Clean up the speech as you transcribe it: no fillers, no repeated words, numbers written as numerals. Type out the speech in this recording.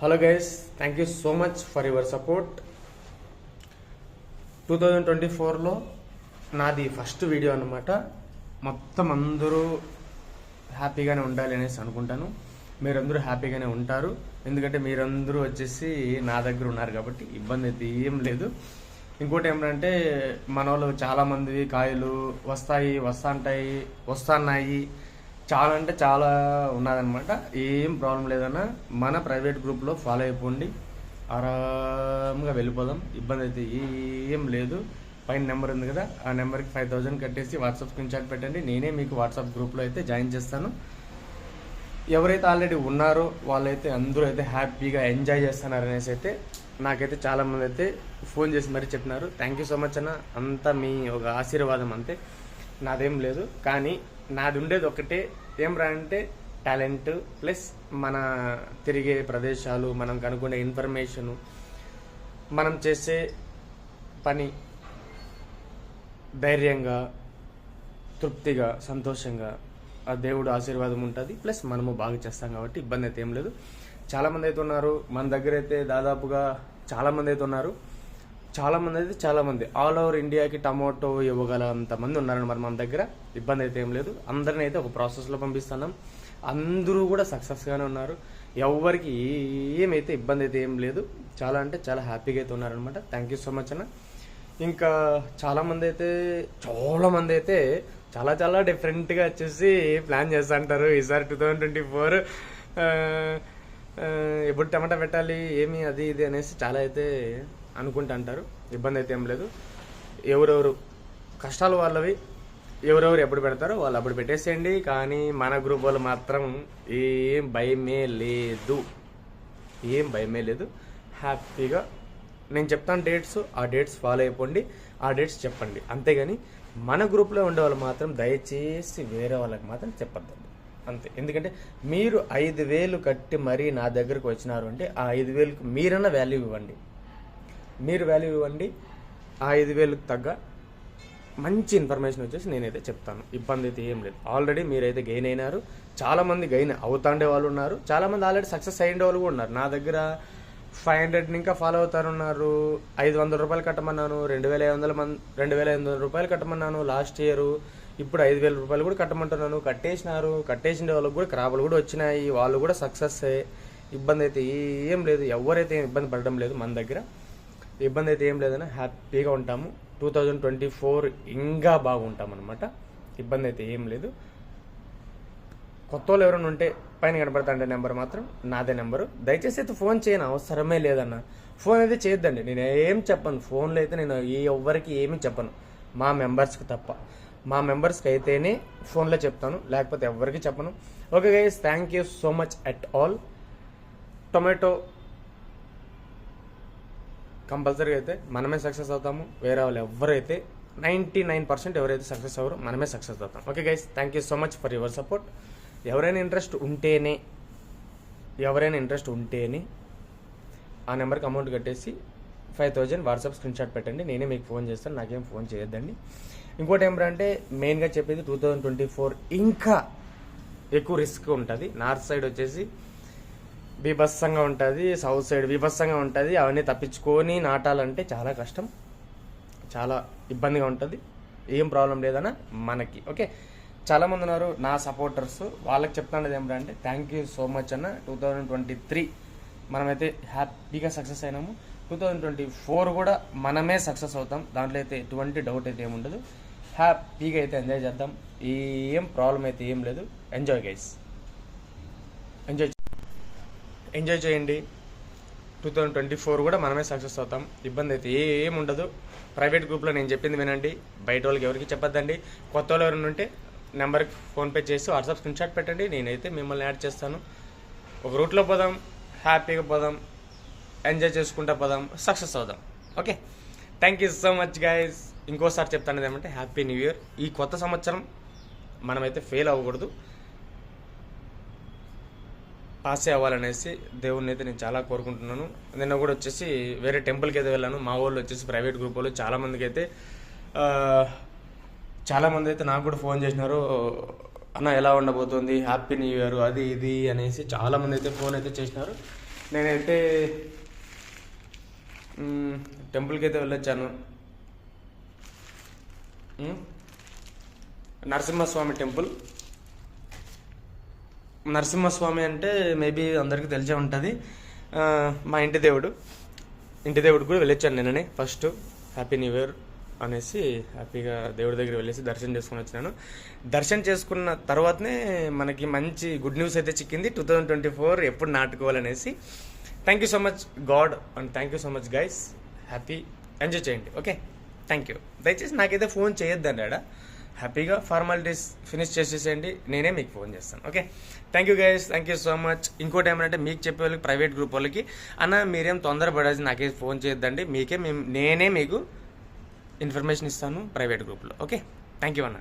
Hello guys, thank you so much for your support. 2024లో నాది first video అనమాట. మొత్తం అందరూ హ్యాపీగానే ఉండాలి అనేసి అనుకుంటాను. మీరందరూ హ్యాపీగానే ఉంటారు, ఎందుకంటే మీరందరూ వచ్చేసి నా దగ్గర ఉన్నారు కాబట్టి ఇబ్బంది అయితే ఏం లేదు. ఇంకోటి ఏమిటంటే మన వాళ్ళు చాలామంది కాయలు వస్తున్నాయి చాలా అంటే చాలా ఉన్నదనమాట. ఏం ప్రాబ్లం లేదన్నా మన ప్రైవేట్ గ్రూప్లో ఫాలో అయిపోండి, ఆరామ్గా వెళ్ళిపోదాం. ఇబ్బంది అయితే ఏం లేదు. పైన నెంబర్ ఉంది కదా, ఆ నెంబర్కి 5000 కట్టేసి వాట్సాప్ స్క్రీన్ షాట్ పెట్టండి. నేనే మీకు వాట్సాప్ గ్రూప్లో అయితే జాయిన్ చేస్తాను. ఎవరైతే ఆల్రెడీ ఉన్నారో వాళ్ళైతే అందరూ అయితే హ్యాపీగా ఎంజాయ్ చేస్తున్నారు అనేసి అయితే నాకైతే చాలామంది అయితే ఫోన్ చేసి మరీ చెప్పినారు. థ్యాంక్ యూ సో మచ్ అన్న, అంతా మీ ఒక ఆశీర్వాదం అంతే, నాదేం లేదు. కానీ నాది ఉండేది ఒకటే, ఏం రా అంటే టాలెంట్ ప్లస్ మన తిరిగే ప్రదేశాలు, మనం కనుక్కునే ఇన్ఫర్మేషను, మనం చేసే పని ధైర్యంగా, తృప్తిగా, సంతోషంగా, ఆ దేవుడు ఆశీర్వాదం ఉంటుంది. ప్లస్ మనము బాగా చేస్తాం కాబట్టి ఇబ్బంది అయితే ఏం లేదు. చాలామంది అయితే ఉన్నారు మన దగ్గర అయితే, దాదాపుగా చాలామంది అయితే ఆల్ ఓవర్ ఇండియాకి టమాటో ఇవ్వగల అంతమంది ఉన్నారని మరి మన దగ్గర. ఇబ్బంది అయితే ఏం లేదు. అందరిని అయితే ఒక ప్రాసెస్లో పంపిస్తున్నాం. అందరూ కూడా సక్సెస్గానే ఉన్నారు. ఎవరికి ఏమైతే ఇబ్బంది అయితే ఏం లేదు. చాలా అంటే చాలా హ్యాపీగా అయితే ఉన్నారనమాట. థ్యాంక్ యూ సో మచ్ అన్న. ఇంకా చాలామంది అయితే చాలా డిఫరెంట్గా వచ్చేసి ప్లాన్ చేస్తూ అంటారు. ఈసారి 2024 ఎప్పుడు టమాటా పెట్టాలి ఏమి అది ఇది అనేసి చాలా అయితే అనుకుంటూ అంటారు. ఇబ్బంది అయితే ఏం లేదు. ఎవరెవరు కష్టాలు వాళ్ళవి, ఎవరెవరు ఎప్పుడు పెడతారో వాళ్ళు అప్పుడు పెట్టేసేయండి. కానీ మన గ్రూప్ వాళ్ళు మాత్రం ఏం భయమే లేదు. హ్యాపీగా నేను చెప్తాను డేట్స్, ఆ డేట్స్ ఫాలో అయిపోండి, ఆ డేట్స్ చెప్పండి. అంతేగాని మన గ్రూప్లో ఉండే వాళ్ళు మాత్రం దయచేసి వేరే వాళ్ళకి మాత్రం చెప్పద్దండి అంతే. ఎందుకంటే మీరు 5000 కట్టి మరీ నా దగ్గరకు వచ్చినారు అంటే ఆ 5000కి మీరన్నా వాల్యూ ఇవ్వండి. మీరు వాల్యూ ఇవ్వండి. ఆ 5000కి తగ్గ మంచి ఇన్ఫర్మేషన్ వచ్చేసి నేనైతే చెప్తాను. ఇబ్బంది అయితే ఏం లేదు. ఆల్రెడీ మీరైతే గెయిన్ అయినారు. చాలామంది గెయిన్ అవుతాండే వాళ్ళు ఉన్నారు, చాలామంది ఆల్రెడీ సక్సెస్ అయ్యే వాళ్ళు కూడా ఉన్నారు. నా దగ్గర 500 ఇంకా ఫాలో అవుతారున్నారు. 500 రూపాయలు కట్టమన్నాను, 2500 రూపాయలు కట్టమన్నాను లాస్ట్ ఇయర్. ఇప్పుడు 5000 రూపాయలు కూడా కట్టమంటున్నాను. కట్టేసిన వాళ్ళకి కూడా క్రాబులు కూడా వచ్చినాయి, వాళ్ళు కూడా సక్సెస్ అయ్యే. ఇబ్బంది అయితే ఏం లేదు. ఎవరైతే ఇబ్బంది పడడం లేదు. మన దగ్గర ఇబ్బంది అయితే ఏం లేదని హ్యాపీగా ఉంటాము. 2024 ఇంకా బాగుంటాం అనమాట. ఇబ్బంది అయితే ఏం లేదు. కొత్త వాళ్ళు ఎవరైనా ఉంటే పైన కనపడతాండే నెంబర్ మాత్రం నాదే నెంబరు. దయచేసి అయితే ఫోన్ చేయను, అవసరమే లేదన్న. ఫోన్ అయితే చేయొద్దండి. నేను ఏం చెప్పను ఫోన్లో అయితే, నేను ఎవ్వరికి ఏమీ చెప్పను, మా మెంబర్స్కి తప్ప. మా మెంబర్స్కి అయితేనే ఫోన్లో చెప్తాను, లేకపోతే ఎవరికి చెప్పను. Okay guys, thank you so much at all. Tomato కంపల్సరీగా అయితే మనమే సక్సెస్ అవుతాము. వేరే వాళ్ళు ఎవరైతే 99% ఎవరైతే సక్సెస్ అవ్వరో మనమే సక్సెస్ అవుతాం. Okay guys, thank you so much for your support. ఎవరైనా ఇంట్రెస్ట్ ఉంటేనే ఆ నెంబర్కి అమౌంట్ కట్టేసి 5000 వాట్సాప్ స్క్రీన్ షాట్ పెట్టండి. నేనే మీకు ఫోన్ చేస్తాను, నాకేం ఫోన్ చేయొద్దండి. ఇంకోటి ఏమిటంటే మెయిన్గా చెప్పేది 2024 ఇంకా ఎక్కువ రిస్క్ ఉంటుంది. నార్త్ సైడ్ వచ్చేసి బీభత్సంగా ఉంటుంది, సౌత్ సైడ్ బీభత్సంగా ఉంటుంది. అవన్నీ తప్పించుకొని నాటాలంటే చాలా కష్టం, చాలా ఇబ్బందిగా ఉంటుంది. ఏం ప్రాబ్లం లేదన్నా మనకి. ఓకే, చాలామంది ఉన్నారు నా సపోర్టర్స్, వాళ్ళకి చెప్తాను ఏమిటంటే థ్యాంక్ యూ సో మచ్ అన్న. 2023 మనమైతే హ్యాపీగా సక్సెస్ అయినాము. 2024 కూడా మనమే సక్సెస్ అవుతాం, దాంట్లో అయితే ఎటువంటి డౌట్ అయితే ఏముండదు. హ్యాపీగా అయితే ఎంజాయ్ చేద్దాం. ఏం ప్రాబ్లం అయితే ఏం లేదు. ఎంజాయ్ గైస్, ఎంజాయ్ చేయండి. 2024 కూడా మనమే సక్సెస్ అవుతాం. ఇబ్బంది అయితే ఏం ఉండదు. ప్రైవేట్ గ్రూప్లో నేను చెప్పింది వినండి, బయట వాళ్ళకి ఎవరికి చెప్పొద్దండి. కొత్త వాళ్ళు ఎవరైనా ఉంటే నెంబర్కి ఫోన్పే చేసి వాట్సాప్ స్క్రీన్ షాట్ పెట్టండి. నేనైతే మిమ్మల్ని యాడ్ చేస్తాను. ఒక రూట్లో పోదాం, హ్యాపీగా పోదాం, ఎంజాయ్ చేసుకుంటా పోదాం, సక్సెస్ అవుదాం. Okay, thank you so much guys. ఇంకోసారి చెప్తాను ఏమంటే హ్యాపీ న్యూ ఇయర్. ఈ కొత్త సంవత్సరం మనమైతే ఫెయిల్ అవ్వకూడదు, పాసే అవ్వాలనేసి దేవుణ్ణి అయితే నేను చాలా కోరుకుంటున్నాను. నిన్న కూడా వచ్చేసి వేరే టెంపుల్కి అయితే వెళ్ళాను. మా వాళ్ళు వచ్చేసి ప్రైవేట్ గ్రూప్ వాళ్ళు చాలామంది అయితే నాకు కూడా ఫోన్ చేసినారు, అన్న ఎలా ఉండబోతుంది, హ్యాపీ న్యూ ఇయర్ అది ఇది అనేసి చాలామంది అయితే ఫోన్ అయితే చేసినారు. నేనైతే టెంపుల్కి అయితే వెళ్ళొచ్చాను. నరసింహస్వామి టెంపుల్. నరసింహస్వామి అంటే మేబీ అందరికీ తెలిసే ఉంటుంది. మా ఇంటి దేవుడు కూడా వెళ్ళొచ్చాను నిన్ననే. ఫస్ట్ హ్యాపీ న్యూ ఇయర్ అనేసి హ్యాపీగా దేవుడి దగ్గర వెళ్ళేసి దర్శనం చేసుకుని వచ్చినాను. దర్శనం చేసుకున్న తర్వాతనే మనకి మంచి గుడ్ న్యూస్ అయితే చిక్కింది. 2024 ఎప్పుడు నాటుకోవాలనేసి. Thank you so much God and thank you so much guys. Happy enjoy చేయండి. Okay, thank you. దయచేసి నాకైతే ఫోన్ చేయొద్దండి ఆడ. హ్యాపీగా ఫార్మాలిటీస్ ఫినిష్ చేసేసేయండి, నేనే మీకు ఫోన్ చేస్తాను. Okay, thank you guys, thank you so much. ఇంకోటి ఏమంటే మీకు చెప్పే వాళ్ళకి, ప్రైవేట్ గ్రూప్ వాళ్ళకి, అన్న మీరేం తొందరపడేసి నాకే ఫోన్ చేయొద్దండి, నేనే మీకు ఇన్ఫర్మేషన్ ఇస్తాను ప్రైవేట్ గ్రూప్లో. ఓకే, థ్యాంక్ యూ అన్న.